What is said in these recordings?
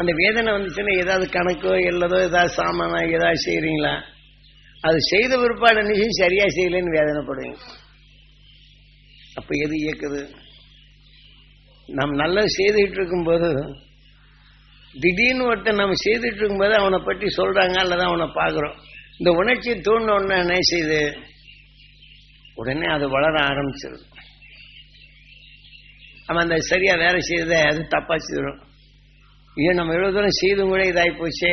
அந்த வேதனை வந்துச்சுன்னா ஏதாவது கணக்கோ இல்லதோ ஏதாவது சாமானோ ஏதாவது செய்யறீங்களா, அது செய்த பிற்பாடு நிச்சயம் சரியா செய்யலன்னு வேதனைப்படுவீங்க. அப்ப எது இயக்குது? நம்ம நல்லது செய்துட்டு இருக்கும்போது திடீர்னு ஒருத்தர் நம்ம செய்துட்டு இருக்கும்போது அவனை பற்றி சொல்றாங்க அல்லது அவனை பார்க்குறோம், இந்த உணர்ச்சி தூண்ட உடனே என்ன செய்யுது, உடனே அது வளர ஆரம்பிச்சிருது. அவன் அந்த சரியா வேலை செய்யறத அது தப்பா செய்யறோம். ஏன் நம்ம எவ்வளவு தூரம் செய்தும் கூட இதாகி போச்சே,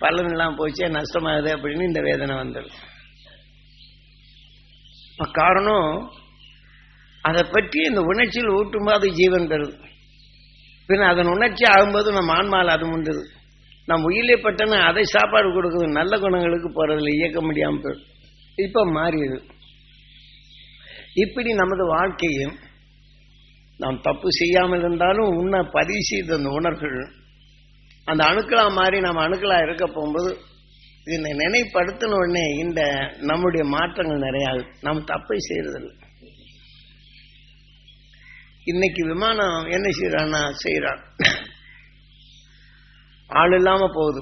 பலன் எல்லாம் போச்சே, நஷ்டமாகுது அப்படின்னு இந்த வேதனை வந்துடும். காரணம் அதை பற்றி இந்த உணர்ச்சியில் ஊட்டும்போது அது ஜீவன் தருது. பின்ன அதன் உணர்ச்சி ஆகும்போது நம்ம ஆன்மாவில் அது முந்துது. நம்ம உயிரிலே பட்டன அதை சாப்பாடு கொடுக்குது, நல்ல குணங்களுக்கு போறதில்லை, இயக்க முடியாமல் போயிடும். இப்ப மாறிடுது. இப்படி நமது வாழ்க்கையும் நாம் தப்பு செய்யாமல் இருந்தாலும் உன்ன பதிவு செய்த அந்த உணர்வுகள் அந்த அணுக்களா மாறி நம்ம அணுக்களா இருக்க போகும்போது இந்த நினைப்படுத்தின உடனே இந்த நம்முடைய மாற்றங்கள் நிறைய ஆகுது. நம்ம தப்பை செய்யறதில்லை. இன்னைக்கு விமானம் என்ன செய்யறான்னா செய்யறான், ஆள் இல்லாம போகுது.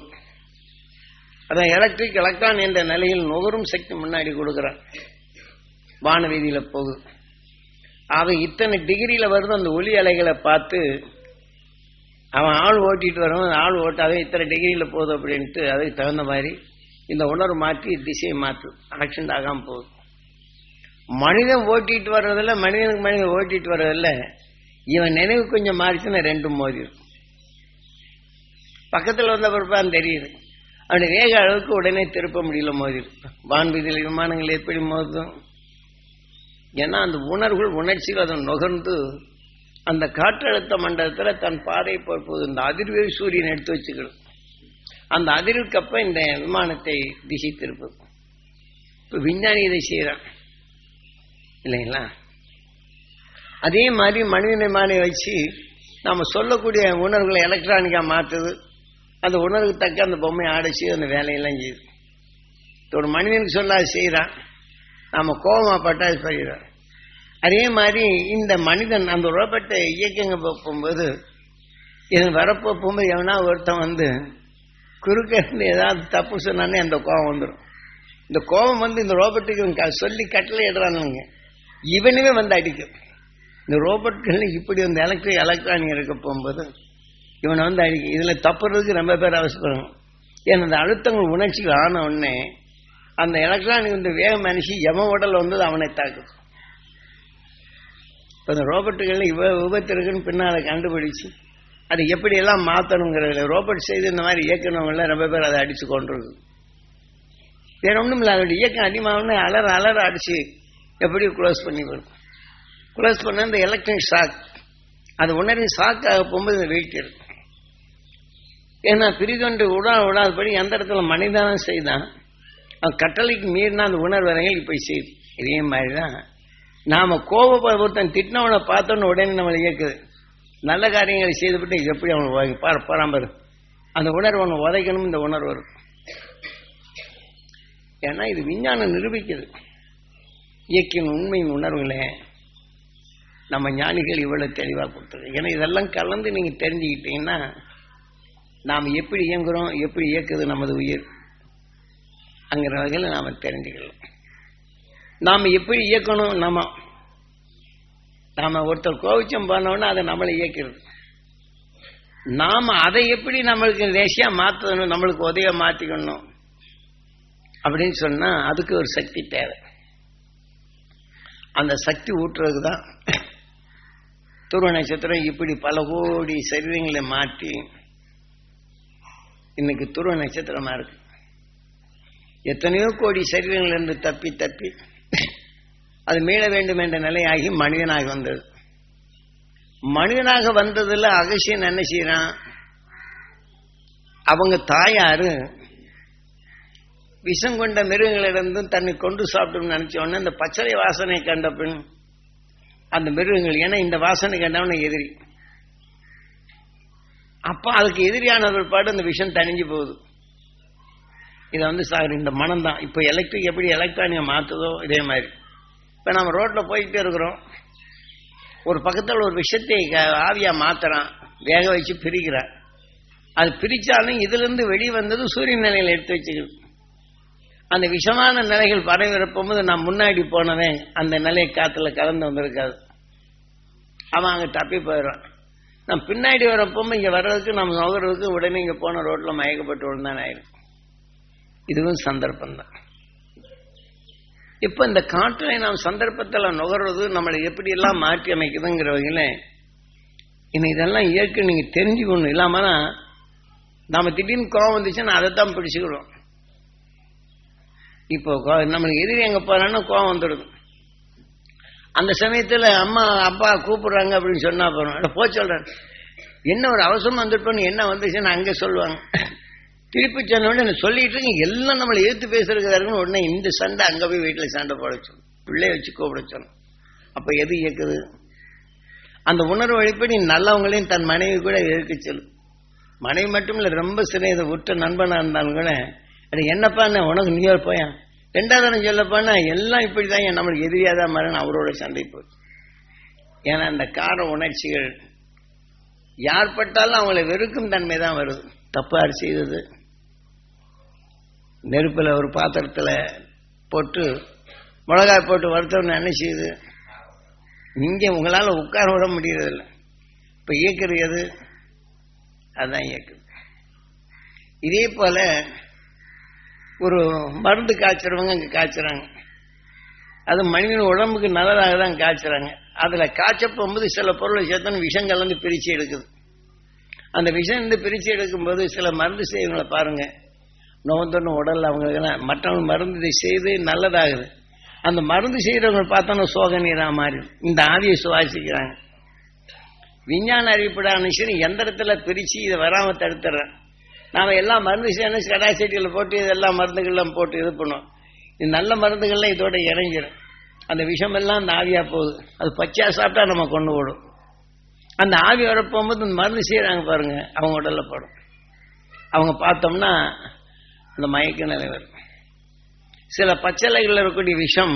அதான் எலக்ட்ரிக் எலக்ட்ரான் என்ற நிலையில் நுகரும் சக்தி முன்னாடி கொடுக்குறான், வானவீதியில போகுது. ஆக இத்தனை டிகிரியில வருது அந்த ஒலி அலைகளை பார்த்து அவன் ஆள் ஓட்டிட்டு வரவன் ஆள் ஓட்டாவே இத்தனை டிகிரியில போகுது அப்படின்ட்டு அதுக்கு தகுந்த மாதிரி இந்த உணர்வு மாற்றி திசையை மாற்று, ஆக்சிடென்ட் ஆகாம போகுது. மனிதன் ஓட்டிட்டு வர்றதில்ல, மனிதனுக்கு மனிதன் ஓட்டிட்டு வர்றதில்ல, இவன் நினைவு கொஞ்சம் மாறிச்சுன்னா ரெண்டும் மோதிடும். பக்கத்தில் வந்த பிறப்பான் தெரியுது, அவனுடைய வேக அளவுக்கு உடனே திருப்ப முடியல, மோதிடும். வான்வீதியில் விமானங்கள் எப்படி மோதும்? ஏன்னா அந்த உணர்வுகள் உணர்ச்சிகள் அதை நுகர்ந்து அந்த காற்றழுத்த மண்டலத்தில் தன் பாதையை போது இந்த அதிர்வு சூரியன் எடுத்து வச்சுக்கணும். அந்த அதிர்வுக்கப்ப இந்த விமானத்தை திசை திருப்பது. இப்போ விஞ்ஞானி இதை செய்யறான் இல்லைங்களா? அதே மாதிரி மனிதனை மாதிரி வச்சு நாம சொல்லக்கூடிய உணர்வுகளை எலக்ட்ரானிக்கா மாற்றுது. அந்த உணர்வுக்கு தக்க அந்த பொம்மையை ஆடைச்சு அந்த வேலையெல்லாம் செய்யுது. ஒரு மனிதனுக்கு சொல்ல அது செய்யறான், நாம கோபமா பட்டா அது செய்யறான். அதே மாதிரி இந்த மனிதன் அந்த ரோபோட்டை இயக்கங்க போகும்போது இது வரப்போ போகும்போது எவனா ஒருத்தன் வந்து குறுக்க இருந்து ஏதாவது தப்பு சொன்னானே அந்த கோபம் வந்துடும். இந்த கோபம் வந்து இந்த ரோபோட்டுக்கு சொல்லி கட்டளை இடுறானுங்க, இவனுமே வந்து அடிக்கும். இந்த ரோபோட்கள் இப்படி வந்து எலக்ட்ரானிக் இருக்க போகும்போது இவனை வந்து அடிக்கும். இதுல தப்புறதுக்கு ரொம்ப பேர் அவசரம். ஏன்னா அந்த அழுத்தங்கள் உணர்ச்சிகள் ஆன உடனே அந்த எலக்ட்ரானிக் வந்து வேக மனுஷி எவன் உடல் வந்து அவனை தாக்குது. இப்போ இந்த ரோபோட்டுகள் விபத்து இருக்குன்னு பின்னால் கண்டுபிடிச்சு அது எப்படியெல்லாம் மாற்றணுங்கிறதுல ரோபோட் செய்து இந்த மாதிரி இயக்கணவங்கள ரொம்ப பேர் அதை அடிச்சு கொண்டிருக்கு. வேற ஒன்றும் இல்லை, அதோட இயக்கம் அதிகமாகனே அலற அடிச்சு எப்படி க்ளோஸ் பண்ணி வரும். க்ளோஸ் பண்ண இந்த எலக்ட்ரிக் ஷாக் அது உணர்வு ஷாக் ஆக போகும்போது இந்த வெயிட் இருக்கும். ஏன்னா பிரிதொன்று விடாதபடி எந்த இடத்துல மனிதனும் செய்தான் அவன் கட்டளைக்கு மீறினா அந்த உணர்வு வரைகள் இப்படி செய்யுது. இதே மாதிரிதான் நாம ஒருத்தன் திட்டினவனை பார்த்தோன்னு உடனே நம்மளை இயக்குது. நல்ல காரியங்களை செய்துவிட்டு எப்படி அவனை பராமரு அந்த உணர்வு அவனை உதைக்கணும். இந்த உணர்வு வரும். ஏன்னா இது விஞ்ஞானம் நிரூபிக்குது. இயக்கின் உண்மையின் உணர்வுகளே நம்ம ஞானிகள் இவ்வளவு தெளிவாக கொடுத்தது. ஏன்னா இதெல்லாம் கலந்து நீங்க தெரிஞ்சுக்கிட்டீங்கன்னா நாம் எப்படி இயங்குறோம், எப்படி இயக்குது நமது உயிர் அங்கிற வகையில் நாம தெரிஞ்சுக்கலாம். நாம எப்படி இயக்கணும், நாம ஒருத்தர் கோவிச்சம் பண்ணோம்னா அதை நம்மளை இயக்கிறது. நாம அதை எப்படி நம்மளுக்கு தேசியா மாற்றணும், நம்மளுக்கு உதவியா மாற்றிக்கணும் அப்படின்னு சொன்னா அதுக்கு ஒரு சக்தி தேவை. அந்த சக்தி ஊட்டுறதுக்கு தான் துருவ நட்சத்திரம் இப்படி பல கோடி சரீரங்களை மாற்றி இன்னைக்கு துருவ நட்சத்திரமா இருக்கு. எத்தனையோ கோடி சரீரங்கள் இருந்து தப்பி அது மீள வேண்டும் என்ற நிலையாகி மனிதனாக வந்தது. மனிதனாக வந்ததுல அகசியன் என்ன செய்யறான், அவங்க தாயாரு விஷம் கொண்ட மிருகங்களிடம் தன்னை கொண்டு சாப்பிடும் நினைச்ச உடனே இந்த பச்சளை வாசனை கண்ட பின் அந்த மிருகங்கள், ஏன்னா இந்த வாசனை கண்டவன எதிரி, அப்ப அதுக்கு எதிரியான பாடு அந்த விஷம் தணிஞ்சு போகுது. இதை வந்து இந்த மனம் தான் இப்போ எலக்ட்ரிக் எப்படி எலக்ட்ரானிக்கை மாற்றுதோ இதே மாதிரி. இப்போ நம்ம ரோட்ல போயிட்டே இருக்கிறோம், ஒரு பக்கத்தில் ஒரு விஷயத்தை ஆவியா மாத்துறான், வேக வச்சு பிரிக்கிறான். அது பிரிச்சாலும் இதுல இருந்து வெளியே வந்தது சூரிய நிலையில எடுத்து வச்சுக்கிறது. அந்த விஷமான நிலைகள் பரவி இருப்போது நான் முன்னாடி போனவன் அந்த நிலையை காத்துல கலந்து வந்திருக்காது, அவன் அங்க தப்பி போயிடுறான். நான் பின்னாடி வரப்போ இங்க வர்றதுக்கு நம்ம நுகர்றதுக்கு உடனே இங்க போன ரோட்ல மயக்கப்பட்டு விழுந்தான் ஆயிடும். இதுவும் சந்தர்ப்பம் தான். இப்ப இந்த காற்றை நாம் சந்தர்ப்பத்தில் நுகர்றது நம்மளை எப்படி எல்லாம் மாற்றி அமைக்குதுங்கிற வகையில இன்னும் இதெல்லாம் இயற்கை நீங்க தெரிஞ்சுக்கணும். இல்லாமனா நாம திடீர்னு கோவம் வந்துச்சுன்னா அதைத்தான் பிடிச்சுக்கிறோம். இப்போ நம்மளுக்கு எதிரி எங்க போறான்னா கோவம் வந்துடுது. அந்த சமயத்துல அம்மா அப்பா கூப்பிடுறாங்க அப்படின்னு சொன்னா போறோம், போ சொல்றேன், என்ன ஒரு அவசரம் வந்துட்டோன்னு என்ன வந்துச்சுன்னு அங்கே சொல்லுவாங்க. திருப்பி சொன்ன உடனே சொல்லிட்டு இருக்கீங்க எல்லாம் நம்மளை எதிர்த்து பேசுறதுக்கு உடனே இந்த சண்டை அங்க போய் வீட்டுல சண்டை போட சொல்லணும், பிள்ளைய வச்சு கூப்பிட சொல்லணும். அப்ப எது இயக்குது? அந்த உணர்வு வழிப்படி நல்லவங்களையும் தன் மனைவி கூட எதிர்க்க சொல்லும். மனைவி மட்டும் இல்ல, ரொம்ப சிறிய உற்ற நண்பனா இருந்தாலும் கூட அது என்னப்பா உனக்கு நீ போயா ரெண்டாவது சொல்லப்பான்னா எல்லாம் இப்படிதான் நம்மளுக்கு எதிரியாதான் மாறணும் அவரோட சண்டை போச்சு. ஏன்னா அந்த கார உணர்ச்சிகள் யார் பட்டாலும் அவங்களை வெறுக்கும் தன்மை தான் வருது. தப்பாறு செய்தது நெருப்புல ஒரு பாத்திரத்துல போட்டு மிளகாய் போட்டு வறுத்தவன்னு என்ன செய்யுது, இங்க உங்களால உட்கார விட முடியறதில்லை. இப்ப இயக்குறது எது? அதான் இயக்குது. இதே போல ஒரு மருந்து காய்ச்சறவங்க அங்க காய்ச்சறாங்க, அது மனிதன் உடம்புக்கு நல்லதாக தான் காய்ச்சறாங்க. அதுல காய்ச்ச போகும்போது சில பொருளை சேர்த்தன விஷங்கள் வந்து பிரிச்சு எடுக்குது. அந்த விஷம் இருந்து பிரிச்சு எடுக்கும்போது சில மருந்து செய்வங்களை பாருங்க, நோந்தொன்னு உடல்ல அவங்களுக்கு மற்றவங்க மருந்து செய்து நல்லதாகுது. அந்த மருந்து செய்யறவங்க பார்த்தோன்னா சோக நீரா மாறி இந்த ஆவியை சுவாசிக்கிறாங்க. விஞ்ஞான அறிவிப்படான எந்திரத்துல பிரிச்சு இதை வராம தடுத்துறேன். நாம எல்லாம் மருந்து செய்யணும், கடாசெட்டியில் போட்டு இதெல்லாம் மருந்துகள்லாம் போட்டு இது பண்ணுவோம். இது நல்ல மருந்துகள்லாம் இதோட இறங்கிடும். அந்த விஷம் எல்லாம் அந்த ஆவியா போகுது. அது பச்சையா சாப்பிட்டா நம்ம கொண்டு போடும். அந்த ஆவி வர போகும்போது இந்த மருந்து செய்யறாங்க பாருங்க, அவங்க உடல்ல போடும். அவங்க பார்த்தோம்னா அந்த மயக்க நிலை வரும். சில பச்சளைகள் இருக்கக்கூடிய விஷம்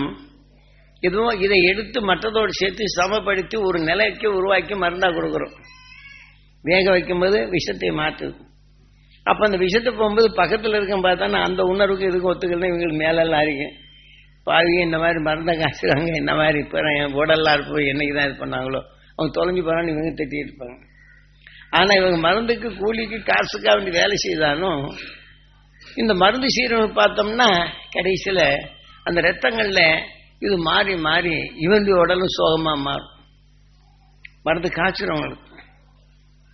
எதுவும் இதை எடுத்து மற்றதோடு சேர்த்து சமப்படுத்தி ஒரு நிலைக்கு உருவாக்கி மருந்தா கொடுக்குறோம். வேக வைக்கும்போது விஷத்தை மாற்றுது. அப்ப அந்த விஷத்தை போகும்போது பக்கத்துல இருக்க பார்த்தா அந்த உணர்வுக்கு இதுக்கு ஒத்துக்கல, இவங்களுக்கு மேலெல்லாம் இருக்கு பாவி இந்த மாதிரி மருந்தை காய்ச்சுறாங்க, இந்த மாதிரி இப்போ என் உடல்லாம் இருப்போம் என்னைக்குதான் இது பண்ணாங்களோ அவங்க தொலைஞ்சு போறான்னு இவங்க திட்டிட்டு இருப்பாங்க. ஆனா இவங்க மருந்துக்கு கூலிக்கு காசுக்காக வேண்டி வேலை செய்தாலும் இந்த மருந்து சீரமைப்பு பார்த்தோம்னா கடைசியில அந்த ரத்தங்கள்ல இது மாறி மாறி இவங்க உடலும் சோகமா மாறும். மருந்து காய்ச்சுறவங்களுக்கு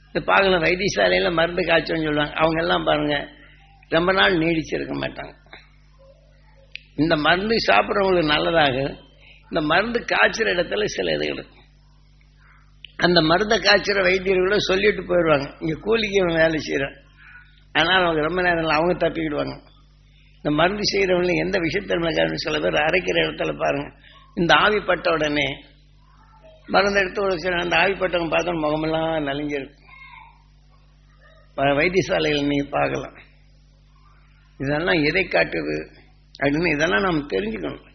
இந்த பார்க்கலாம், வைத்தியசாலையில மருந்து காய்ச்சோன்னு சொல்லுவாங்க. அவங்க எல்லாம் பாருங்க ரொம்ப நாள் நீடிச்சிருக்க மாட்டாங்க. இந்த மருந்து சாப்பிட்றவங்களுக்கு நல்லதாக இந்த மருந்து காய்ச்சுற இடத்துல சில இது இருக்கும். அந்த மருந்தை காய்ச்சுற வைத்தியர்களோட சொல்லிட்டு போயிடுவாங்க, இங்க கூலிக்கு அவன் வேலை செய்யறான், அதனால அவங்க ரொம்ப நேரம் அவங்க தப்பிக்கிடுவாங்க. இந்த மருந்து செய்யறவங்க எந்த விஷயத்தன்மைக்காரன்னு சில பேர் அரைக்கிற இடத்துல பாருங்க, இந்த ஆவிப்பட்ட உடனே மருந்து எடுத்து அந்த ஆவிப்பட்டவங்க பார்த்தோம் முகமெல்லாம் நலிஞ்சிருக்கு. வைத்தியசாலைகள் நீங்க பார்க்கலாம். இதெல்லாம் எதை காட்டுது அப்படின்னு இதெல்லாம் நாம் தெரிஞ்சுக்கணும்.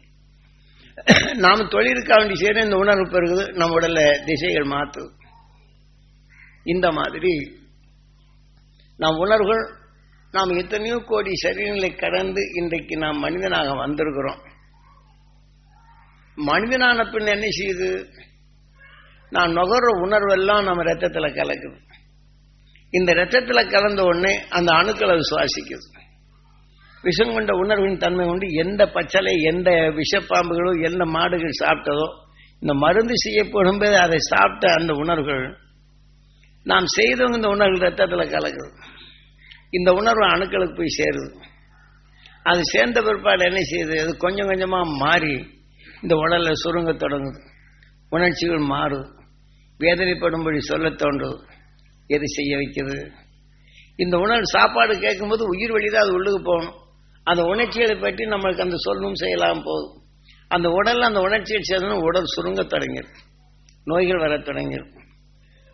நாம தொழிலுக்காக வேண்டி செய்யற இந்த உணர்வு பெருகுது, நம்ம உடல்ல திசைகள் மாற்றுது. இந்த மாதிரி நாம் உணர்வுகள் நாம் எத்தனையோ கோடி சரீரங்களை கடந்து இன்றைக்கு நாம் மனிதனாக வந்திருக்கிறோம். மனிதனான பின் என்ன செய்யுது, நான் நுகர்ற உணர்வெல்லாம் நம்ம ரத்தத்துல கலக்குது. இந்த ரத்தத்துல கலந்த உடனே அந்த அணுக்களை சுவாசிக்குது. விஷம் கொண்ட உணர்வின் தன்மை கொண்டு எந்த பச்சளை எந்த விஷப்பாம்புகளோ எந்த மாடுகள் சாப்பிட்டதோ இந்த மருந்து செய்யப்படும் போது அதை சாப்பிட்ட அந்த உணர்வுகள் நாம் செய்தவங்க இந்த உணர்வு ரத்தத்துல கலக்குது. இந்த உணர்வு அணுக்களுக்கு போய் சேருது. அது சேர்ந்த பிற்பாடு என்ன செய்யுது, அது கொஞ்சம் கொஞ்சமா மாறி இந்த உடல்ல சுருங்க தொடங்குது. உணர்ச்சிகள் மாறுது, வேதனைப்படும்படி சொல்ல தோன்றுது. எது செய்ய வைக்குது, இந்த உணர்வு சாப்பாடு கேட்கும்போது உயிர் வழிதான் அது உள்ளுக்கு போகணும். அந்த உணர்ச்சிகளை பற்றி நம்மளுக்கு அந்த சொல்லணும் செய்யலாம் போதும். அந்த உடல்ல அந்த உணர்ச்சிகள் சேர்ந்தோம் உடல் சுருங்க தொடங்கிடும், நோய்கள் வர தொடங்கிடும்.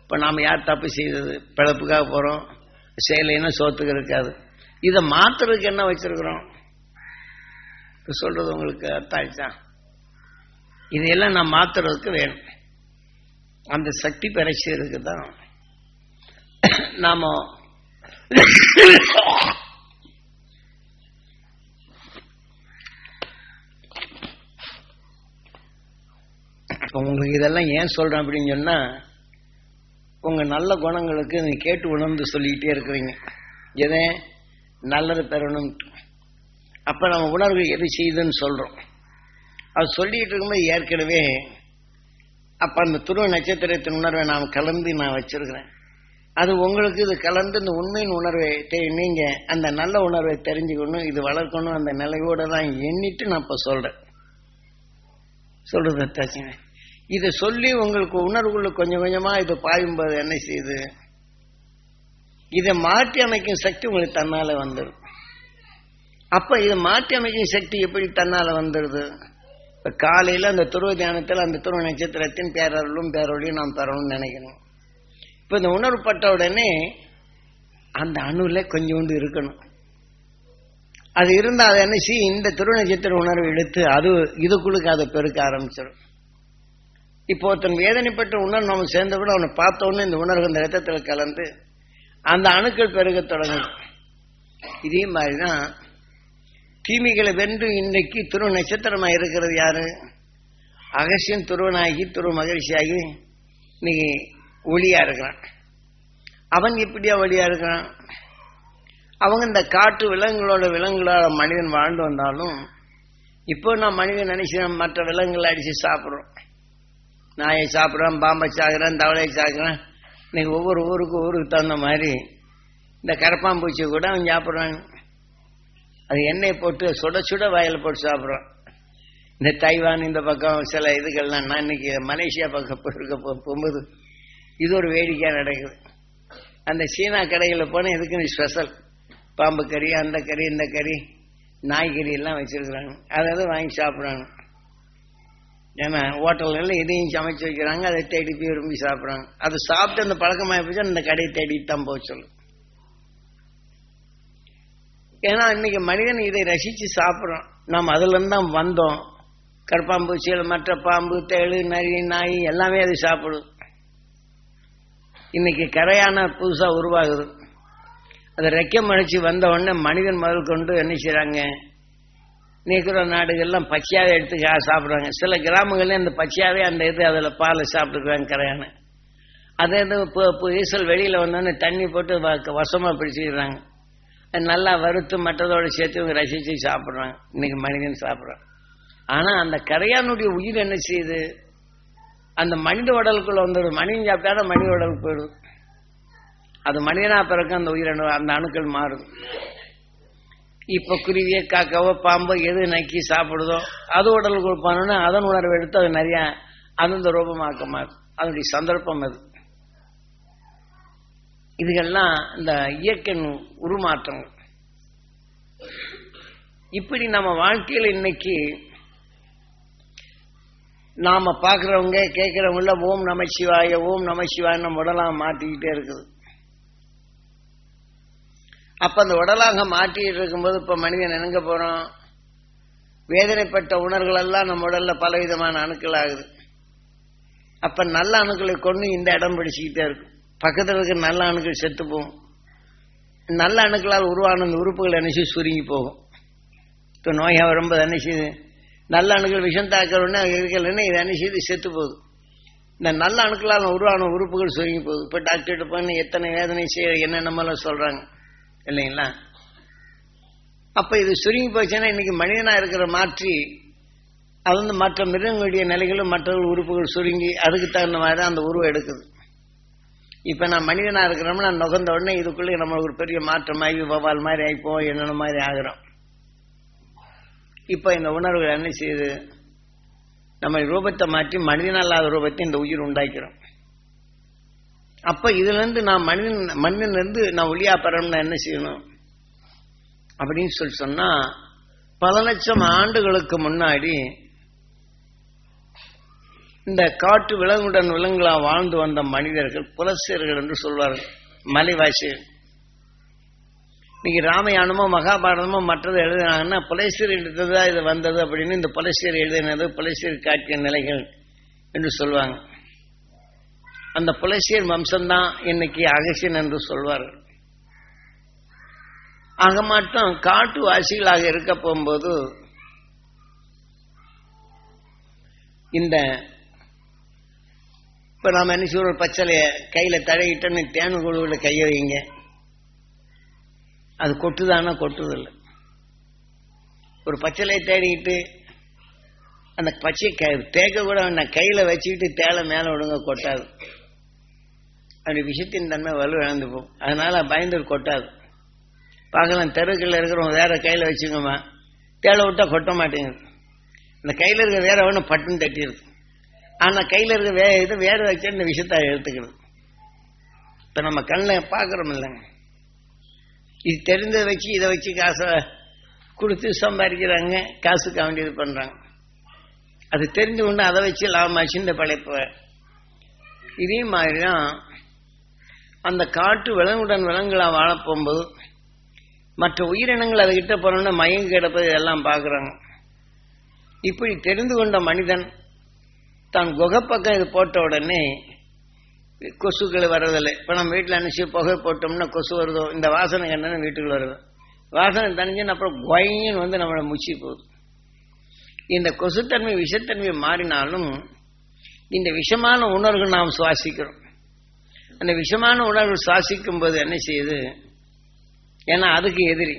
இப்ப நாம யார் தப்பு செய்தது, பிழப்புக்காக போறோம், செயலைன்னா சோத்துக்கு இருக்காது. இதை மாத்துறதுக்கு என்ன வச்சிருக்கிறோம் சொல்றது உங்களுக்கு அர்த்தாச்சா? இதையெல்லாம் நான் மாத்துறதுக்கு வேணும். அந்த சக்தி பரிசு இருக்குதான் நாம உங்களுக்கு இதெல்லாம் ஏன் சொல்றேன் அப்படின்னு சொன்னா, உங்க நல்ல குணங்களுக்கு நீ கேட்டு உணர்ந்து சொல்லிக்கிட்டே இருக்கிறீங்க, எதை நல்லது பெறணும். அப்ப நம்ம உணர்வு எது செய்யுதுன்னு சொல்றோம். அது சொல்லிட்டு இருக்கும்போது ஏற்கனவே அப்ப அந்த துருவ நட்சத்திரத்தின் உணர்வை நாம் கலந்து நான் வச்சிருக்கிறேன். அது உங்களுக்கு இது கலந்து இந்த உண்மையின் உணர்வை நீங்க அந்த நல்ல உணர்வை தெரிஞ்சுக்கணும், இது வளர்க்கணும். அந்த நிலையோட தான் எண்ணிட்டு நான் இப்ப சொல்றது தாச்சுங்க. இதை சொல்லி உங்களுக்கு உணர்வுக்குள்ள கொஞ்சம் கொஞ்சமா இது பாயும்போது என்ன செய்யுது, இதை மாற்றி அமைக்கும் சக்தி உங்களுக்கு தன்னால வந்துடும். அப்ப இதை மாற்றி அமைக்கும் சக்தி எப்படி தன்னால வந்துடுது? இப்ப காலையில அந்த துருவ தியானத்தில் அந்த துருவ நட்சத்திரத்தின் பேரருளும் பேரொழியும் நாம் பெறணும்னு நினைக்கணும். இப்ப இந்த உணர்வு பட்ட உடனே அந்த அணுல கொஞ்சோண்டு இருக்கணும். அது இருந்தா அதை என்ன செய்யும், இந்த துருவ நட்சத்திர உணர்வு எடுத்து அது இதுக்குள்ளுக்கு அதை பெருக்க ஆரம்பிச்சிடும். இப்போ ஒருத்தன் வேதனைப்பட்ட உணர்வு நம்ம சேர்ந்த கூட அவனை பார்த்த உடனே இந்த உணர்வு இந்த ரத்தத்தில் கலந்து அந்த அணுக்கள் பெருக தொடங்கும். இதே மாதிரிதான் தீமைகளை வென்று இன்றைக்கு துருவ நட்சத்திரமா இருக்கிறது யாரு? அகசியன் துருவனாகி துருவ மகிழ்ச்சியாகி இன்னைக்கு ஒளியா இருக்கிறான். அவன் எப்படியா ஒளியா இருக்கிறான்? அவங்க இந்த காட்டு விலங்குகளோட மனிதன் வாழ்ந்து வந்தாலும் இப்போ நான் மனிதன் நினைச்சு மற்ற விலங்குகளை அடிச்சு சாப்பிட்றோம். நாயை சாப்பிட்றேன், பாம்பை சாகுறேன், தவளையை சாகுறேன். இன்னைக்கு ஒவ்வொரு ஊருக்கு தகுந்த மாதிரி இந்த கரப்பாம்பூச்சி கூட அவன் சாப்பிட்றாங்க. அது எண்ணெய் போட்டு சுட சுட வாயில் போட்டு சாப்பிட்றான். இந்த தைவான் இந்த பக்கம் சில இதுகள்லாம் நான் இன்னைக்கு மலேசியா பக்கம் போகும்போது இது ஒரு வேடிக்கையாக நடக்குது. அந்த சீனா கடைகளில் போனால் எதுக்குன்னு ஸ்பெஷல் பாம்பு கறி, அந்த கறி, இந்த கறி, நாய்கறி எல்லாம் வச்சிருக்கிறாங்க. அதாவது வாங்கி சாப்பிட்றாங்க. ஏன்னா ஹோட்டல்கள் இதையும் சமைச்சு வைக்கிறாங்க, அதை தேடி போய் விரும்பி சாப்பிட்றாங்க. அது சாப்பிட்டு அந்த பழக்கமாக போச்சு, அந்த கடையை தேடிட்டு தான் போக சொல்லும். ஏன்னா இன்னைக்கு மனிதன் இதை ரசித்து சாப்பிட்றோம். நாம் அதுல இருந்து தான் வந்தோம். கற்பாம்பூச்சிகள், மற்ற பாம்பு, தேளு, நரி, நாய் எல்லாமே அது சாப்பிடும். இன்னைக்கு கரையான புதுசா உருவாகுது. அதை ரெக்கம் அடிச்சு வந்த உடனே மனிதன் முதல் கொண்டு என்ன செய்யறாங்க, நீக்கிற நாடுகள்லாம் பச்சையாவே எடுத்து சாப்பிடுறாங்க. சில கிராமங்கள்ல அந்த பச்சையாவே அந்த இது அதில் பாலை சாப்பிட்டுக்கிறாங்க கரையான. அதே இது ஈசல் வெளியில வந்தோடனே தண்ணி போட்டு வசமா பிடிச்சிக்கிறாங்க. நல்லா வறுத்து மற்றதோட சேர்த்து ரசிச்சு சாப்பிட்றாங்க. இன்னைக்கு மனிதன் சாப்பிட்றான். ஆனா அந்த கரையானுடைய உயிர் என்ன செய்யுது, அந்த மனித உடலுக்குள்ள வந்துடும். மனிதன் சாப்பிட்டா மனித உடலுக்கு போயிடும். அது மனிதனா பிறகு அந்த உயிரணு அந்த அணுக்கள் மாறும். இப்ப குருவியோ காக்காவோ பாம்போ எது நக்கி சாப்பிடுதோ அது உடலுக்கு போனோன்னா அதன் உணர்வு எடுத்து அது நிறைய அந்த ரூபமாக்க மாறும். அதனுடைய சந்தர்ப்பம் அது. இதுகெல்லாம் இந்த இயற்கை உருமாற்றங்கள். இப்படி நம்ம வாழ்க்கையில் இன்னைக்கு நாம பாக்குறவங்க கேட்கிறவங்கள ஓம் நமசிவாய ஓம் நமசிவாய நம்ம உடலாக மாட்டிக்கிட்டே இருக்குது. அப்ப அந்த உடலாக மாட்டிட்டு இருக்கும்போது இப்ப மனிதன் எங்க போறோம், வேதனைப்பட்ட உணர்வுகள் எல்லாம் நம்ம உடல்ல பலவிதமான அணுக்கள் ஆகுது. அப்ப நல்ல அணுக்களை கொண்டு இந்த இடம் பிடிச்சுக்கிட்டே இருக்கும். பக்கத்தில் இருக்க நல்ல அணுக்கள் செத்து போகும். நல்ல அணுக்களால் உருவான அந்த உறுப்புகள் என்ன செய்ய சுருங்கி போகும். இப்போ நோயா வரும்போது என்ன செய்யுது, நல்ல அணுக்கள் விஷம் தாக்கணும்னா இருக்கலன்னா இது என்ன செய்யுது, செத்து போகுது. இந்த நல்ல அணுக்களால் உருவான உறுப்புகள் சுருங்கி போகுது. இப்போ டாக்டர்கிட்ட போய் எத்தனை வேதனை செய்ய என்னென்னமெல்லாம் சொல்றாங்க இல்லைங்களா. அப்ப இது சுருங்கி போச்சுன்னா இன்னைக்கு மனிதனா இருக்கிற மாற்றி அது வந்து மற்ற மிருகங்களுடைய நிலைகளும் மற்ற உறுப்புகள் சுருங்கி அதுக்கு தகுந்த மாதிரி அந்த உருவம் எடுக்குது. இப்ப நான் மனிதனா இருக்கிறோம்னா நுகர்ந்த உடனே இதுக்குள்ளே நம்ம ஒரு பெரிய மாற்றமாகி வவால் மாதிரி ஆயிப்போம், என்னென்ன மாதிரி ஆகிறோம். இப்ப இந்த உணர்வுகள் என்ன செய்யுது, நம்ம ரூபத்தை மாற்றி மனிதனல்லாத ரூபத்தை இந்த உயிர் உண்டாக்கிறோம். அப்ப இதுல இருந்து நான் மனிதன் இருந்து நான் ஒளியா பெறணும்னா என்ன செய்யணும் அப்படின்னு சொன்னா, பல லட்சம் ஆண்டுகளுக்கு முன்னாடி இந்த காட்டு விலங்குடன் விலங்குகளா வாழ்ந்து வந்த மனிதர்கள் புலசியர்கள் என்று சொல்வார்கள், மலைவாசிகள். இன்னைக்கு ராமாயணமோ மகாபாரதமோ மற்றது எழுதினாங்கன்னா புலசியர் எடுத்ததா இது வந்தது அப்படின்னு இந்த புலசியர் எழுதினது புலசியர் காட்டிய நிலைகள் என்று சொல்லுவாங்க. அந்த புலசியர் வம்சம்தான் இன்னைக்கு அகசியன் என்று சொல்வார்கள். ஆக மாட்டோம் காட்டு வாசிகளாக இருக்க போகும்போது இந்த இப்ப நாம என்ன சொல்ற, பச்சளைய கையில தடையிட்டோன்னு தேனு குழுவுல கைய வைங்க, அது கொட்டுதானா? கொட்டுதில்லை. ஒரு பச்சளையை தேடிக்கிட்டு அந்த பச்சை தேக்க கூட கையில வச்சுக்கிட்டு தேலை மேல விடுங்க, கொட்டாது. அப்படி விஷத்தின் தன்மை வலு இழந்து போகும். அதனால பயந்து கொட்டாது. பார்க்கலாம், தெருக்குள்ள இருக்கிறவங்க வேற கையில வச்சுக்கோமா, தேலை விட்டா கொட்ட மாட்டேங்குது. இந்த கையில இருக்க வேற ஒன்று பட்டுன்னு தட்டிடுது. ஆனா கையில இருக்க இது வேற வச்சு இந்த விஷத்தை எடுத்துக்கிறது. இப்ப நம்ம கண்ணில் பாக்குறோம் இல்லைங்க, இது தெரிஞ்சதை வச்சு இதை வச்சு காசை கொடுத்து சம்பாதிக்கிறாங்க, காசுக்கு வேண்டியது பண்றாங்க. அது தெரிஞ்சு கொண்டு அதை வச்சு லாபமாச்சு இந்த பழைப்ப. இதே மாதிரிதான் அந்த காட்டு விலங்குடன் விலங்குகளா வாழப்போகும்போது மற்ற உயிரினங்கள் அதுகிட்ட போனோம்னா மயங்கி கிடப்பது எல்லாம் பார்க்குறாங்க. இப்படி தெரிந்து கொண்ட மனிதன் தான் குகை பக்கம் இது போட்ட உடனே கொசுக்கள் வர்றதில்லை. இப்போ நம்ம வீட்டில் அனுப்பிச்சு புகை போட்டோம்னா கொசு வருதோ, இந்த வாசனை கண்டன வீட்டுக்குள்ள வருது. வாசனை தனிஞ்சுன்னு அப்புறம் கொயின்னு வந்து நம்மளை முச்சி போகுது. இந்த கொசுத்தன்மை விஷத்தன்மை மாறினாலும் இந்த விஷமான உணர்வுகள் நாம் சுவாசிக்கிறோம். அந்த விஷமான உணர்வு சுவாசிக்கும் போது என்ன செய்யுது, ஏன்னா அதுக்கு எதிரி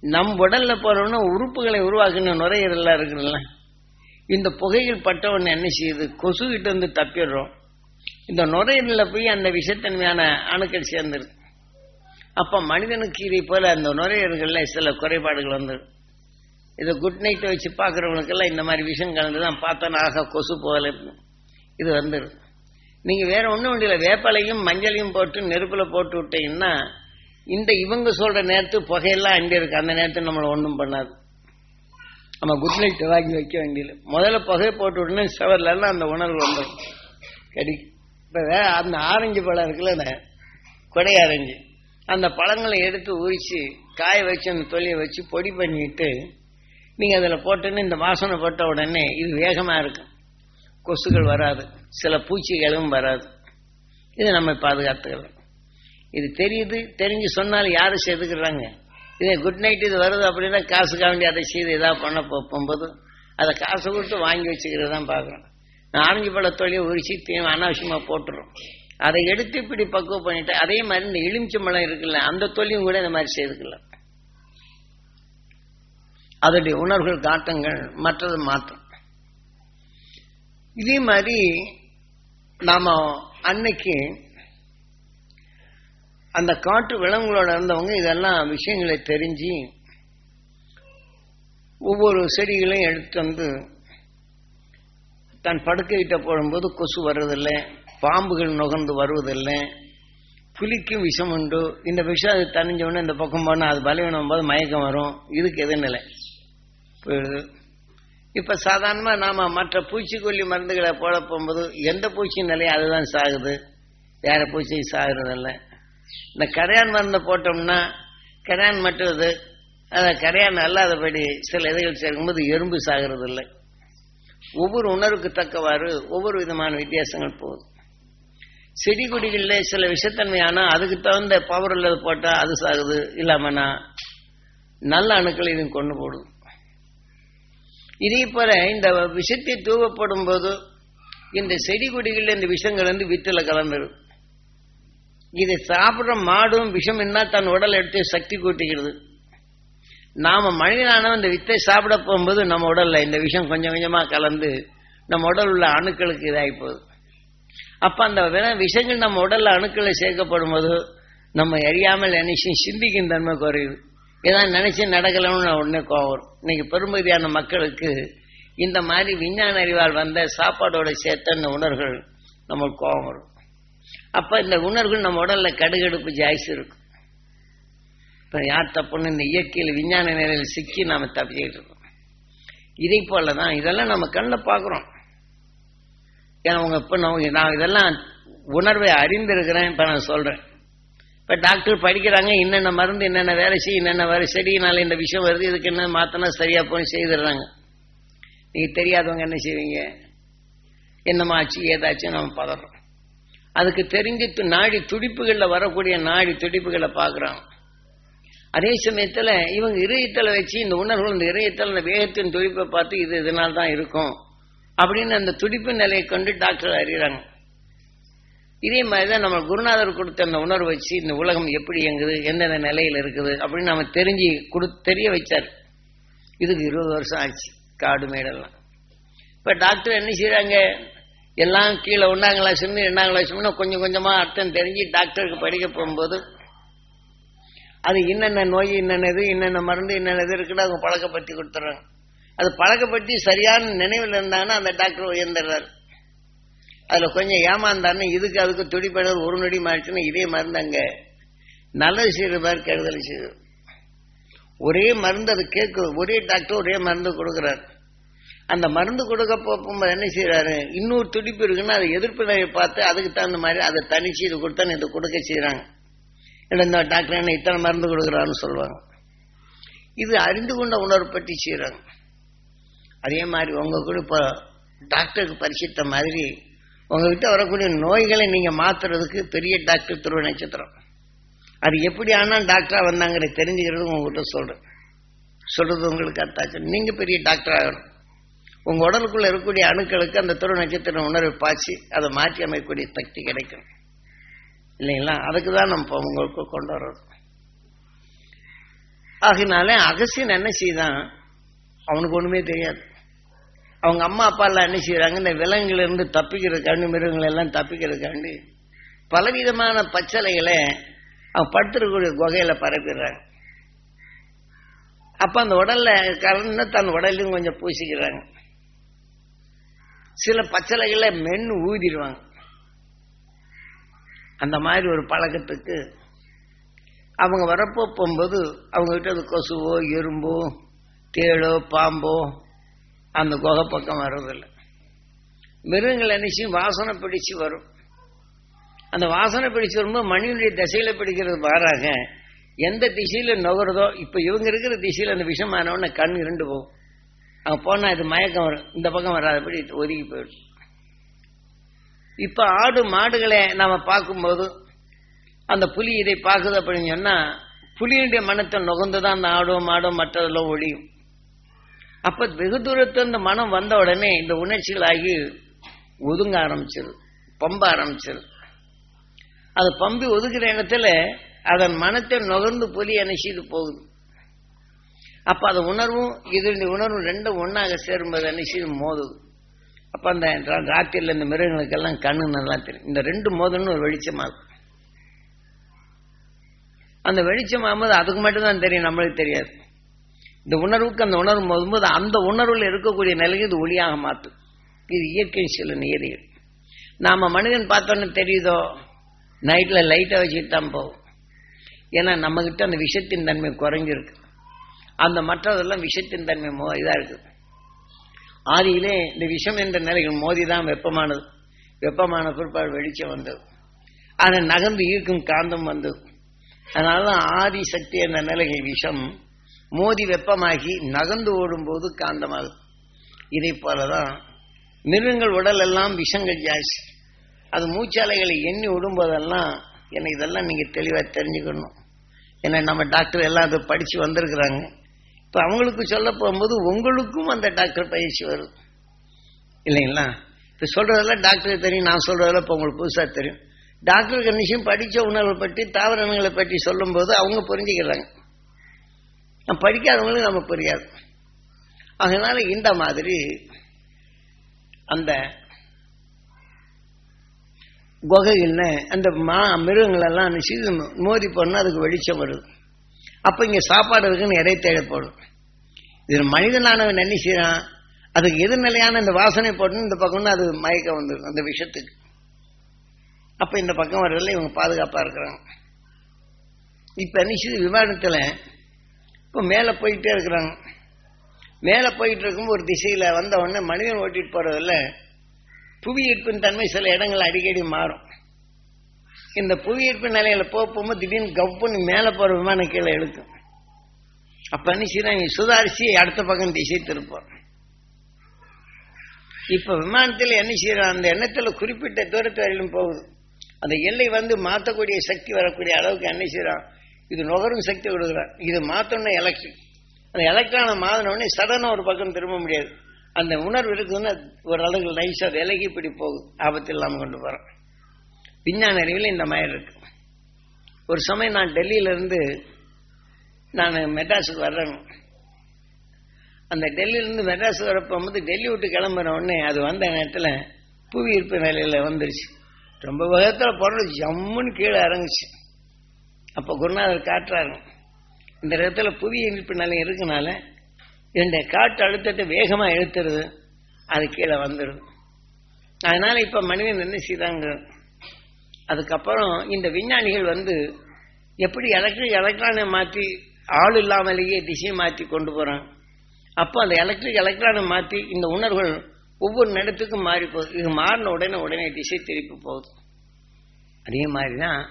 நம் உடல்ல போறோம்னா உறுப்புகளை உருவாக்குன நுரையீரலாம் இருக்குல்ல, இந்த புகையில் பட்டவன் என்ன செய்யுது, கொசு கிட்ட இருந்து தப்பிடுறோம். இந்த நுரையீரல போய் அந்த விஷத்தன்மையான அணுக்கள் சேர்ந்துருக்கு. அப்ப மனிதனுக்கு இதை போல அந்த நுரையீரல்கள்ல சில குறைபாடுகள் வந்துடும். இதை குட் நைட் வச்சு பார்க்குறவங்களுக்கெல்லாம் இந்த மாதிரி விஷயம் கலந்துதான் பார்த்தோன்னா ஆக கொசு போகல இது வந்துடும். நீங்க வேற ஒன்றும் இல்லை, வேப்பலையும் மஞ்சளையும் போட்டு நெருப்புல போட்டு விட்டீங்கன்னா இந்த இவங்க சொல்ற நேரத்து புகையெல்லாம் அண்டி இருக்கு, அந்த நேரத்தில் நம்மளை ஒன்றும் பண்ணாது. நம்ம குட் நைட் வாங்கி வைக்க வேண்டியது. முதல்ல புகையை போட்டு விட்டோன்னா செவர்லாம் அந்த உணர்வு வந்துடும். கடி இப்போ அந்த ஆரஞ்சு பழம் இருக்குல்ல, கொடை ஆரஞ்சு, அந்த பழங்களை எடுத்து உரிச்சு காய வச்சு அந்த தொலியை வச்சு பொடி பண்ணிட்டு நீங்க அதில் போட்டோன்னு இந்த வாசனை போட்ட உடனே இது வேகமா இருக்கும், கொசுகள் வராது, சில பூச்சிகளும் வராது. இது நம்ம பாதுகாத்துக்கலாம். இது தெரியுது, தெரிஞ்சு சொன்னாலும் யாரும் சேர்த்துக்கிறாங்க. இதே குட் நைட் இது வருது அப்படின்னா காசுக்காக வேண்டி அதை செய்து ஏதாவது பண்ண போகும்போது அதை காசு கொடுத்து வாங்கி வச்சுக்கிறது தான் பார்க்குறோம். ஆரஞ்சு பழ தொழிலை உரிச்சு அனாவசியமா போட்டுரும். அதை எடுத்து இப்படி பக்குவம் பண்ணிட்டு அதே மாதிரி இந்த எலுமிச்சம்பழம் இருக்குல்ல, அந்த தொழிலும் கூட இந்த மாதிரி செய்துக்கலாம். அதோடைய உணர்வுகள் காட்டங்கள் மற்றது மாற்றம். இதே மாதிரி நாம அன்னைக்கு அந்த காட்டு விலங்குகளோட இருந்தவங்க இதெல்லாம் விஷயங்களை தெரிஞ்சு ஒவ்வொரு செடிகளையும் எடுத்து வந்து தன் படுக்கையிட்ட போடும்போது கொசு வர்றதில்லை, பாம்புகள் நுகர்ந்து வருவதில்லை, புலிக்கும் விஷம் உண்டு. இந்த விஷம் அது தனிஞ்சோடனே இந்த பக்கம் போனால் அது பலவீனம் போது மயக்கம் வரும். இதுக்கு எது நிலை போயிடுது. இப்ப சாதாரணமா நாம மற்ற பூச்சிக்கொல்லி மருந்துகளை போட போகும்போது எந்த பூச்சி நிலையை அதுதான் சாகுது, வேற பூச்சி சாகுறதில்லை. இந்த கரையான் மருந்தை போட்டோம்னா கரையான் மட்டும் அதை கரையான் அல்லாதபடி சில இதுகள் சேர்க்கும்போது எறும்பு சாகிறது இல்லை. ஒவ்வொரு உணர்வுக்கு தக்கவாறு ஒவ்வொரு விதமான வித்தியாசங்கள் போகுது. செடி கொடிகளில் சில விஷத்தன்மையானா அதுக்கு தகுந்த பவர் உள்ளது போட்டா அது சாகுது, இல்லாமனா நல்ல அணுக்கள் இதுவும் கொண்டு போடும். இதே போல இந்த விஷத்தை தூவப்படும் போது இந்த செடி கொடிகளில் இந்த விஷங்கள் வந்து வித்துல கலந்துடும். இதை சாப்பிட்ற மாடும் விஷம் என்ன தன் உடல் எடுத்து சக்தி கூட்டிக்கிறது. நாம மனிதனான இந்த வித்தை சாப்பிட போகும்போது நம்ம உடல்ல இந்த விஷம் கொஞ்சம் கொஞ்சமா கலந்து நம்ம உடல் உள்ள அணுக்களுக்கு இதாகி போகுது. அப்ப அந்த விஷங்கள் நம்ம உடல்ல அணுக்களை சேர்க்கப்படும் போது நம்ம அறியாமல் நினைச்சு சிந்திக்கும் தன்மை குறையுது. ஏதாவது நினைச்சு நடக்கலன்னு உடனே கோவம் வரும். இன்னைக்கு பெரும்பகுதியான மக்களுக்கு இந்த மாதிரி விஞ்ஞான அறிவால் வந்த சாப்பாடோட சேர்த்த இந்த உணர்வுகள் நம்மளுக்கு கோவம் வரும். அப்ப இந்த உணர்வுகள் நம்ம உடல்ல கடுகடுப்பு ஜாய்ஸ் இருக்கும். இப்ப யார் தப்புன்னு இந்த இயற்கையில் விஞ்ஞான நிலையில் சிக்கி நாம தப்பிக்கிட்டு இருக்கோம். இதை போலதான் இதெல்லாம் நம்ம கண்ணில் பார்க்கிறோம். ஏன்னா உங்க இப்ப நான் இதெல்லாம் உணர்வை அறிந்திருக்கிறேன். இப்ப நான் சொல்றேன், இப்ப டாக்டர் படிக்கிறாங்க, என்னென்ன மருந்து என்னென்ன வேலை செய்யும், என்னென்ன வேலை செடியினால இந்த விஷயம் வருது, இதுக்கு என்ன மாத்தினா சரியா போய் செய்திடுறாங்க. நீங்க தெரியாதவங்க என்ன செய்வீங்க, என்னமா ஆச்சு ஏதாச்சும் நம்ம பதறோம். அதுக்கு தெரிஞ்சு நாடி துடிப்புகளில் வரக்கூடிய நாடி துடிப்புகளை பார்க்குறோம். அதே சமயத்துல இவங்க இதயத்துல வச்சு இந்த உணர்வுகள் இந்த இதயத்துல அந்த வேகத்தின் துடிப்பை பார்த்து இது இதனால் தான் இருக்கும் அப்படின்னு அந்த துடிப்பு நிலையை கொண்டு டாக்டர் அறிகிறாங்க. இதே மாதிரிதான் நம்ம குருநாதர் கொடுத்த அந்த உணர்வு வச்சு இந்த உலகம் எப்படி இயங்குது, எந்தெந்த நிலையில் இருக்குது அப்படின்னு நம்ம தெரிய வச்சார். இதுக்கு 20 வருஷம் ஆச்சு, காடு மேடெல்லாம். இப்ப டாக்டர் என்ன செய்யறாங்க, எல்லாம் கீழே 1ஆம் கிளாஸ் 2ஆம் கிளாஸ் கொஞ்சம் கொஞ்சமா அர்த்தம் தெரிஞ்சு டாக்டருக்கு படிக்க போகும்போது அது என்னென்ன நோய் என்னென்னது என்னென்ன மருந்து என்னென்னது இருக்குன்னு அவங்க பழக்கப்படுத்தி கொடுத்துட்றாங்க. அது பழக்கப்படுத்தி சரியான நினைவில் இருந்தாங்கன்னா அந்த டாக்டர் உயர்ந்துடுறாரு. அதுல கொஞ்சம் ஏமாந்தாருன்னு இதுக்கு அதுக்கு துடிப்படுறது ஒரு நொடி மாறிச்சுன்னா இதே மருந்து அங்க நல்லது செய்யற மாதிரி கெடுதல் செய்யுது. ஒரே மருந்து அது கேட்குது, ஒரே டாக்டர் ஒரே மருந்து கொடுக்குறாரு. அந்த மருந்து கொடுக்க போகும்போது என்ன செய்யறாரு, இன்னொரு துடிப்பு இருக்குன்னா அதை எதிர்ப்பு நிலையை பார்த்து அதுக்கு தகுந்த மாதிரி அதை தனிச்சு இது கொடுத்தான்னு இது கொடுக்க செய்யறாங்க. இந்த டாக்டர் என்ன இத்தனை மருந்து கொடுக்குறான்னு சொல்லுவாங்க. இது அறிந்து கொண்ட உணர்வு பற்றி செய்யறாங்க. அதே மாதிரி உங்க கூட இப்போ டாக்டருக்கு பரிசித்த மாதிரி உங்ககிட்ட வரக்கூடிய நோய்களை நீங்க மாத்துறதுக்கு பெரிய டாக்டர் துருவ நட்சத்திரம். அது எப்படி ஆனா டாக்டரா வந்தாங்க தெரிஞ்சுக்கிறது உங்ககிட்ட சொல்றது உங்களுக்கு அர்த்தாச்சு. நீங்க பெரிய டாக்டர் ஆகணும். உங்க உடலுக்குள்ள இருக்கக்கூடிய அணுக்களுக்கு அந்த துருவ நட்சத்திரம் உணர்வை பாய்ச்சி அதை மாற்றி அமைக்கக்கூடிய சக்தி கிடைக்கும் இல்லைங்களா? அதுக்குதான் நம்ம உங்களுக்கு கொண்டு வர்றோம். ஆகினால அகசியன் என்ன செய்தான், அவனுக்கு ஒண்ணுமே தெரியாது. அவங்க அம்மா அப்பா எல்லாம் என்ன செய்யறாங்க, இந்த விலங்குல இருந்து தப்பிக்கிறதுக்காண்டி மிருகங்கள் எல்லாம் தப்பிக்கிறதுக்காண்டி பலவிதமான பச்சளைகளை அவன் படுத்துருக்கூடிய குகையில பரப்பிடுறாங்க. அப்ப அந்த உடல்ல கலந்து தன் உடலையும் கொஞ்சம் பூசிக்கிறாங்க. சில பச்சளைகளை மென்னு ஊதிடுவாங்க. அந்த மாதிரி ஒரு பழக்கத்துக்கு அவங்க வரப்போ போகும்போது அவங்க கிட்ட அது கொசுவோ எறும்போ தேளோ பாம்போ அந்த குகை பக்கம் வர்றதில்லை. மிருகங்கள் என்ன வாசனை பிடிச்சு வரும். அந்த வாசனை பிடிச்சு வரும்போது மனிதனுடைய திசையில பிடிக்கிறது மாறாக எந்த திசையில நுகருதோ, இப்ப இவங்க இருக்கிற திசையில அந்த விஷமானவன கண் இரண்டு போகும். அவங்க போனா இது மயக்கம் வரும், இந்த பக்கம் வராதபடி ஒதுக்கி போயிடும். இப்ப ஆடு மாடுகளை நாம பார்க்கும்போது அந்த புலி இதை பார்க்குது அப்படின்னு சொன்னா புலியுடைய மனத்தை நுகர்ந்துதான் அந்த ஆடோ மாடோ மற்றதெல்லாம் ஒழியும். அப்ப வெகு தூரத்து அந்த மனம் வந்த உடனே இந்த உணர்ச்சிகள் ஆகி ஒதுங்க ஆரம்பிச்சிரு, பம்ப ஆரம்பிச்சிரு. அது பம்பி ஒதுக்குற இடத்துல அதன் மனத்தை நுகர்ந்து புலி அணைச்சிட்டு போகுது. அப்ப அது உணர்வும் இதனுடைய உணர்வும் ரெண்டும் ஒன்னாக சேரும்போது அணைச்சிட்டு மோதுது. அப்ப அந்த ராத்திரில இந்த மிருகங்களுக்கெல்லாம் கண்ணு நல்லா தெரியும். இந்த ரெண்டு மோதல்னு ஒரு வெளிச்சமாகும். அந்த வெளிச்சமாகும்போது அதுக்கு மட்டும்தான் தெரியும், நம்மளுக்கு தெரியாது. இந்த உணர்வுக்கு அந்த உணர்வு மோதும்போது அந்த உணர்வுல இருக்கக்கூடிய நிலைக்கு இது ஒளியாக மாற்றும். இது இயற்கை சில நியதிகள். நாம மனிதன் பார்த்தோன்னு தெரியுதோ, நைட்ல லைட்டை வச்சுட்டு தான் போகும். ஏன்னா நம்ம கிட்ட அந்த விஷத்தின் தன்மை குறைஞ்சிருக்கு. அந்த மற்றதெல்லாம் விஷத்தின் தன்மை இதா இருக்கு. ஆதியிலே இந்த விஷம் என்ற நிலைகள் மோதிதான் வெப்பமானது. வெப்பமான பிற்பாடு வெளிச்சம் வந்தது. அதை நகர்ந்து ஈர்க்கும் காந்தம் வந்தது. அதனாலதான் ஆதி சக்தி என்ற நிலைகள் விஷம் மோதி வெப்பமாகி நகர்ந்து ஓடும் போது காந்தமாகும். இதை போலதான் மிருகங்கள் உடல் எல்லாம் விஷங்கள் ஜாஸ்தி. அது மூச்சாலைகளை எண்ணி விடும்போதெல்லாம் எனக்கு இதெல்லாம் நீங்க தெளிவா தெரிஞ்சுக்கணும். ஏன்னா நம்ம டாக்டர் எல்லாம் அதை படிச்சு வந்திருக்கிறாங்க. இப்ப அவங்களுக்கு சொல்ல போகும்போது உங்களுக்கும் அந்த டாக்டர் பயிற்சி வரும் இல்லைங்களா? இப்ப சொல்றதெல்லாம் டாக்டருக்கு தெரியும், நான் சொல்றதெல்லாம் இப்ப உங்களுக்கு புதுசா தெரியும். டாக்டருக்கு நிச்சயம் படிச்ச உணர்வை பற்றி தாவரங்களை பற்றி சொல்லும் போது அவங்க புரிஞ்சுக்கிறாங்க. படிக்காதவங்களுக்கு நம்ம புரியாது. அதனால இந்த மாதிரி அந்த குகைகள்ல அந்த மிருகங்கள் எல்லாம் மோதி போனா அதுக்கு வெளிச்சம் வருது. அப்ப இங்க சாப்பாடு இருக்குன்னு இறை தேவைப்படும். இது மனிதனானவன் என்ன செய்யறான், அதுக்கு எதிர்நிலையான இந்த வாசனை போட்டு இந்த பக்கம்னு அது மயக்கம் வந்துடும் அந்த விஷத்துக்கு. அப்ப இந்த பக்கம் வர்றதுல இவங்க பாதுகாப்பா இருக்கிறாங்க. இப்ப என்ன விமானத்துல இப்ப மேல போயிட்டே இருக்கிறாங்க. மேல போயிட்டு இருக்கும் ஒரு திசையில வந்த உடனே மனிதன் ஓட்டிட்டு போறதில்ல புவி ஈர்ப்பின் தன்மை சில இடங்கள் அடிக்கடி மாறும். இந்த புவி ஈர்ப்பு நிலையில போகும்போது திடீர்னு கப்புன்னு மேல போற விமானம் கீழே எடுக்கும். அப்ப என்ன செய்யறாங்க, சுதாரிச்சு அடுத்த பக்கம் திசை திருப்போம். இப்ப விமானத்தில் என்ன செய்யறான், அந்த எண்ணத்துல குறிப்பிட்ட தூரத்து வரையிலும் போகுது. அந்த எல்லை வந்து மாற்றக்கூடிய சக்தி வரக்கூடிய அளவுக்கு என்ன செய்யறான், இது நுகரும் சக்தி கொடுக்குறான். இது மாத்தோம்னா எலக்ட்ரிக். அந்த எலக்ட்ரானை மாறினோடனே சடனாக ஒரு பக்கம் திரும்ப முடியாது. அந்த உணர்வு இருக்குதுன்னா ஒரு அளவுக்கு நைஸாக விலகி இப்படி போகுது, ஆபத்து இல்லாமல் கொண்டு போகிறோம். விஞ்ஞான அறிவில் இந்த மாதிரி இருக்கு. ஒரு சமயம் நான் டெல்லியிலேருந்து நான் மெட்ராஸுக்கு வர்றேன். அந்த டெல்லியிலேருந்து மெட்ராஸ் வரப்போகும்போது டெல்லி விட்டு கிளம்புற உடனே அது வந்த நேரத்தில் புவி ஈர்ப்பு நிலையில் வந்துருச்சு. ரொம்ப வேகத்தில் பொருள் ஜம்முன்னு கீழே இறங்குச்சு. அப்போ குருநாதர் காட்டுறாரு, இந்த இடத்துல புவி ஈர்ப்பு நிலை இருக்கனால இந்த காற்று அழுத்தத்தை வேகமாக இழுத்துறது, அது கீழே வந்துடுது. அதனால இப்போ மனிதன் என்ன செய்தாங்க, அதுக்கப்புறம் இந்த விஞ்ஞானிகள் எப்படி எலக்ட்ரானை மாற்றி ஆள் இல்லாமலேயே திசையை மாற்றி கொண்டு போகிறாங்க. அப்போ அந்த எலக்ட்ரானை மாற்றி இந்த உணர்வுகள் ஒவ்வொரு இடத்துக்கும் மாறி போகுது. இது மாறின உடனே திசை திருப்பி போகுது. அதே மாதிரி தான்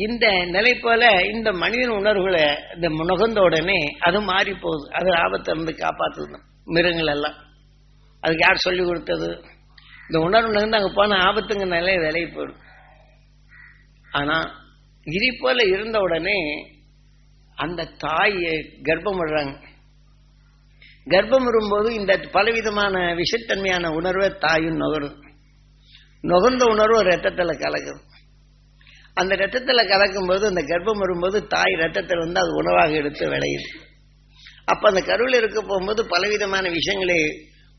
இந்த நிலை போல இந்த மனிதன் உணர்வுகளை இந்த நுகர்ந்த உடனே அது மாறி போகுது. அது ஆபத்தை இருந்து காப்பாற்றுது மிருகங்கள் எல்லாம். அதுக்கு யார் சொல்லி கொடுத்தது? இந்த உணர்வு நகர்ந்து அங்கே போன ஆபத்துங்க நிலையை விலகி போயிடும். ஆனால் இது போல இருந்த உடனே அந்த தாயை கர்ப்பம் விடுறாங்க. கர்ப்பம் வரும்போது இந்த பலவிதமான விஷத்தன்மையான உணர்வை தாயும் நுகர்ந்த உணர்வு ரத்தத்தில் கலக்குது. அந்த ரத்தத்தில் கலக்கும்போது அந்த கர்ப்பம் வரும்போது தாய் ரத்தத்தில் அது உணவாக எடுத்து விளையுது. அப்போ அந்த கருவில் இருக்க போகும்போது பலவிதமான விஷயங்களை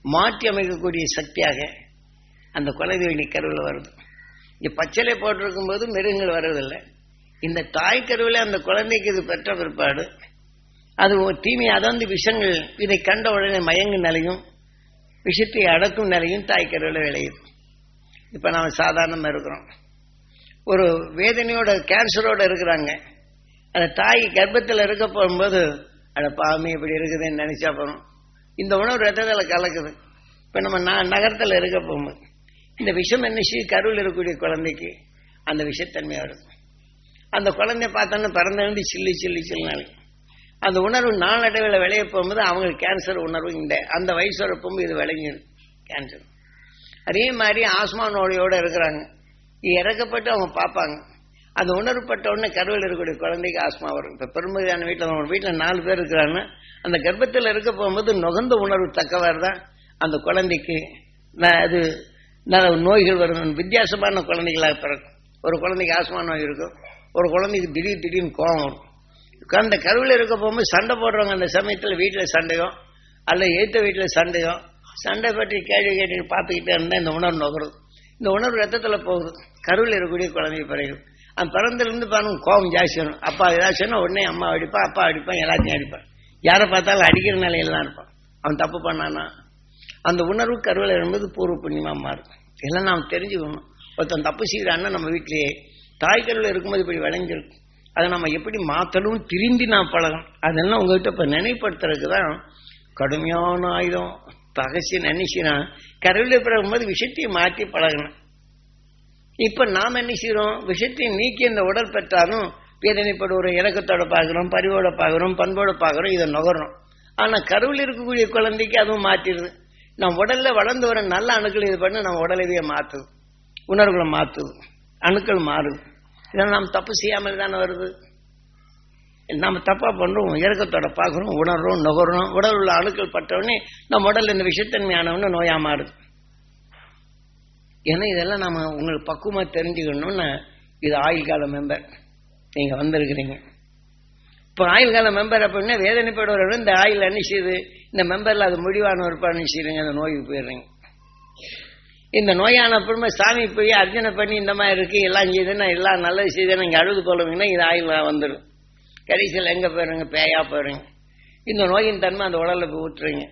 மாற்றி அமைக்கக்கூடிய சக்தியாக அந்த குழந்தை கருவில் வருது. இங்கே பச்சளை போட்டிருக்கும் போது மிருகங்கள் வர்றதில்லை. இந்த தாய் கருவில் அந்த குழந்தைக்கு இது பெற்ற பிற்பாடு அது தீமை, அதாவது விஷங்கள் இதை கண்ட உடனே மயங்கும் நிலையும் விஷத்தை அடக்கும் நிலையும் தாய் கருவில் விளையுது. இப்போ நாம் சாதாரணமாக இருக்கிறோம், ஒரு வேதனையோட கேன்சரோட இருக்கிறாங்க. அந்த தாய் கர்ப்பத்தில் இருக்க போகும்போது அதை பாவமே இப்படி இருக்குதுன்னு நினைச்சா போகிறோம். இந்த உணவு ரத்தத்தில் கலக்குது. இப்போ நம்ம நகரத்தில் இருக்க போகும்போது இந்த விஷம் என்ன கருவில் இருக்கக்கூடிய குழந்தைக்கு அந்த விஷத்தன்மையாக இருக்கும். அந்த குழந்தைய பார்த்தோன்னா பிறந்திருந்து சில்லு அந்த உணர்வு நாளடைவில் விளைய போகும்போது அவங்களுக்கு கேன்சர் உணர்வு அந்த வயசு வரப்போகும்போது இது விளைஞ்சிடும் கேன்சர். அதே மாதிரி ஆஸ்மா நோயோடு இருக்கிறாங்க, இறக்கப்பட்டு அவங்க பார்ப்பாங்க. அந்த உணர்வு பட்ட உடனே கருவில் இருக்கக்கூடிய குழந்தைக்கு ஆஸ்மா வரும். இப்போ பெருமதியான வீட்டில் ஒரு வீட்டில் 4 பேர் இருக்கிறாங்கன்னா அந்த கர்ப்பத்தில் இருக்க போகும்போது நுகர்ந்த உணர்வு தக்கவாறு தான் அந்த குழந்தைக்கு அது நோய்கள் வரும். வித்தியாசமான குழந்தைகளாக பிறக்கும். ஒரு குழந்தைக்கு ஆஸ்மா நோய் இருக்கும், ஒரு குழந்தைக்கு திடீர்னு கோபம் வரும். அந்த கருவில் இருக்க போகும்போது சண்டை போடுறவங்க அந்த சமயத்தில் வீட்டில் சண்டையோ அல்ல ஏற்ற வீட்டில் சண்டையோ சண்டை பற்றி கேள்வி கேட்டு பார்த்துக்கிட்டே இருந்தால் இந்த உணர்வு நுகருது. இந்த உணர்வு ரத்தத்தில் போகுது. கருவில் இருக்கக்கூடிய குழந்தை பிறகு அந்த பிறந்திலிருந்து பாருங்க கோபம் ஜாஸ்தி வரும். அப்பா ஏதாச்சும் உடனே அம்மா அடிப்பான், அப்பா அடிப்பான், எல்லாத்தையும் அடிப்பான். யாரை பார்த்தாலும் அடிக்கிற நிலையில தான் இருப்பான். அவன் தப்பு பண்ணானா அந்த உணர்வு கருவில் இருக்கும்போது பூர்வ புண்ணியமாக மாறும். இதெல்லாம் நாம் தெரிஞ்சுக்கணும். ஒருத்தன் தப்பு செய்கிறான்னா நம்ம வீட்டிலேயே தாய் கருவில் இருக்கும்போது இப்படி விளைஞ்சிருக்கு. அதை நம்ம எப்படி மாற்றணும், திரும்பி நான் பழகணும். அதெல்லாம் உங்ககிட்ட இப்போ நினைப்படுத்துறதுக்கு தான் கடுமையான ஆயுதம். பகசி நினைச்சினா கருவில் பிறகும்போது விஷயத்தையும் மாற்றி பழகணும். இப்ப நாம் என்ன செய்யறோம், விஷயத்தை நீக்கி இந்த உடல் பெற்றாலும் வேதனைப்படுவோம், இறக்கத்தோட பார்க்கிறோம், பரிவோட பார்க்கிறோம், பண்போட பார்க்கிறோம், இதை நுகர்றோம். ஆனா கருவில் இருக்கக்கூடிய குழந்தைக்கு அதுவும் மாற்றிடுது. நம்ம உடல்ல வளர்ந்து வர நல்ல அணுக்கள் இது பண்ண நம்ம உடலவே மாற்றுது, உணர்வுகளை மாற்றுது, அணுக்கள் மாறுது. இதெல்லாம் நாம் தப்பு செய்யாமல் தானே வருது. நம்ம தப்பா பண்றோம், இறக்கத்தோட பார்க்கிறோம், உணர்றோம், நுகர்றோம். உடல் உள்ள அணுக்கள் பட்டவுடனே நம்ம உடல் இந்த விஷத்தன்மையானவன்னு நோயா மாறுது. ஏன்னா இதெல்லாம் நம்ம உங்களுக்கு பக்குவமா தெரிஞ்சுக்கணும்னு இது ஆயுள் கால மெம்பர் நீங்க வந்திருக்கிறீங்க. இப்போ ஆயுள் கால மெம்பர் அப்படின்னா வேதனைப்படுறவர்கள் இந்த ஆயுள் என்ன செய்யுது, இந்த மெம்பர்ல அது முடிவான ஒரு பண்ணி செய்யுங்க, அந்த நோய்க்கு போயிடுறீங்க. இந்த நோயான அப்புறமா சாமி போய் அர்ச்சனை பண்ணி இந்த மாதிரி இருக்கு எல்லாம் செய்யுதுன்னா எல்லாம் நல்லது செய்யுதுன்னு இங்கே அழுது போடுவீங்கன்னா இது ஆயுள் வந்துடும். கடைசியில் எங்கே போயிடுங்க, பேயா போயிடுங்க. இந்த நோயின் தன்மை அந்த உடலில் போய் ஊற்றுறீங்க.